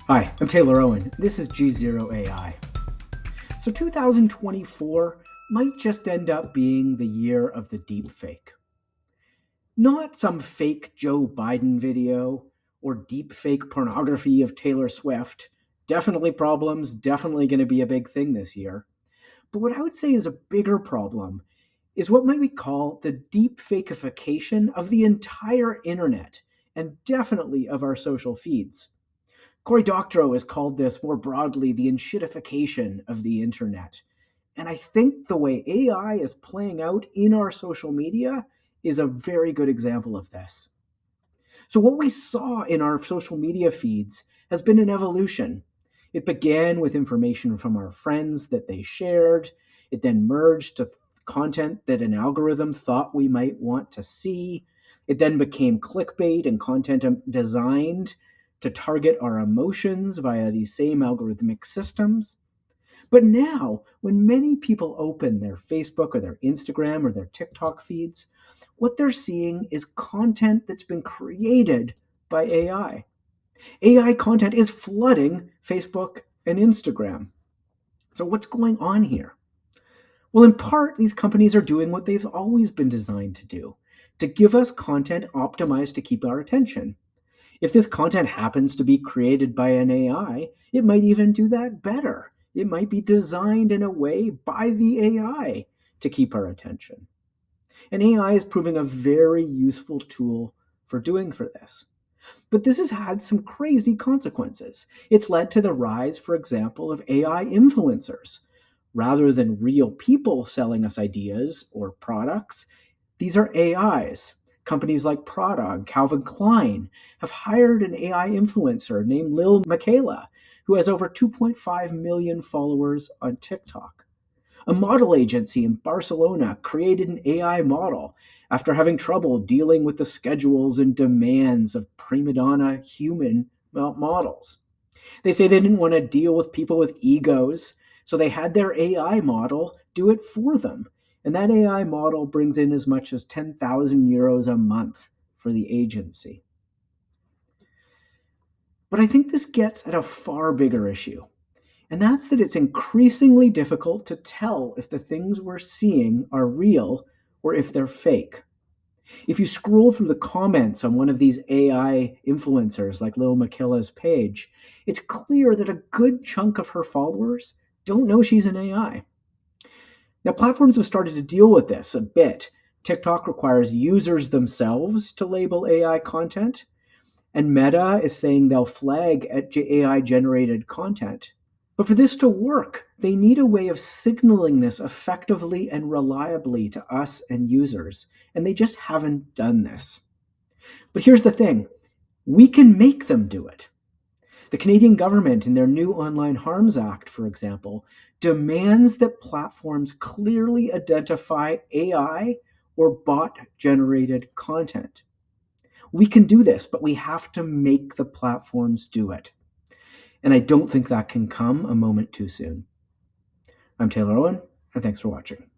Hi, I'm Taylor Owen. This is GZERO AI. So 2024 might just end up being the year of the deepfake. Not some fake Joe Biden video or deepfake pornography of Taylor Swift. Definitely problems, definitely going to be a big thing this year. But what I would say is a bigger problem is what might we call the deepfakification of the entire internet and definitely of our social feeds. Cory Doctorow has called this more broadly the enshittification of the internet. And I think the way AI is playing out in our social media is a very good example of this. So, what we saw in our social media feeds has been an evolution. It began with information from our friends that they shared. It then merged to content that an algorithm thought we might want to see. It then became clickbait and content designed to target our emotions via these same algorithmic systems. But now, when many people open their Facebook or their Instagram or their TikTok feeds, what they're seeing is content that's been created by AI. AI content is flooding Facebook and Instagram. So, what's going on here? Well, in part, these companies are doing what they've always been designed to do, to give us content optimized to keep our attention. If this content happens to be created by an AI, it might even do that better. It might be designed in a way by the AI to keep our attention. And AI is proving a very useful tool for doing for this. But this has had some crazy consequences. It's led to the rise, for example, of AI influencers. Rather than real people selling us ideas or products, these are AIs. Companies like Prada and Calvin Klein have hired an AI influencer named Lil Miquela, who has over 2.5 million followers on TikTok. A model agency in Barcelona created an AI model after having trouble dealing with the schedules and demands of prima donna human models. They say they didn't want to deal with people with egos, so they had their AI model do it for them. And that AI model brings in as much as 10,000 euros a month for the agency. But I think this gets at a far bigger issue. And that's that it's increasingly difficult to tell if the things we're seeing are real or if they're fake. If you scroll through the comments on one of these AI influencers like Lil Miquela's page, it's clear that a good chunk of her followers don't know she's an AI. Now, platforms have started to deal with this a bit. TikTok requires users themselves to label AI content, and Meta is saying they'll flag at AI generated content. But for this to work, they need a way of signaling this effectively and reliably to us and users, and they just haven't done this. But here's the thing, we can make them do it. The Canadian government, in their new Online Harms Act, for example, demands that platforms clearly identify AI or bot generated content. We can do this, but we have to make the platforms do it. And I don't think that can come a moment too soon. I'm Taylor Owen, and thanks for watching.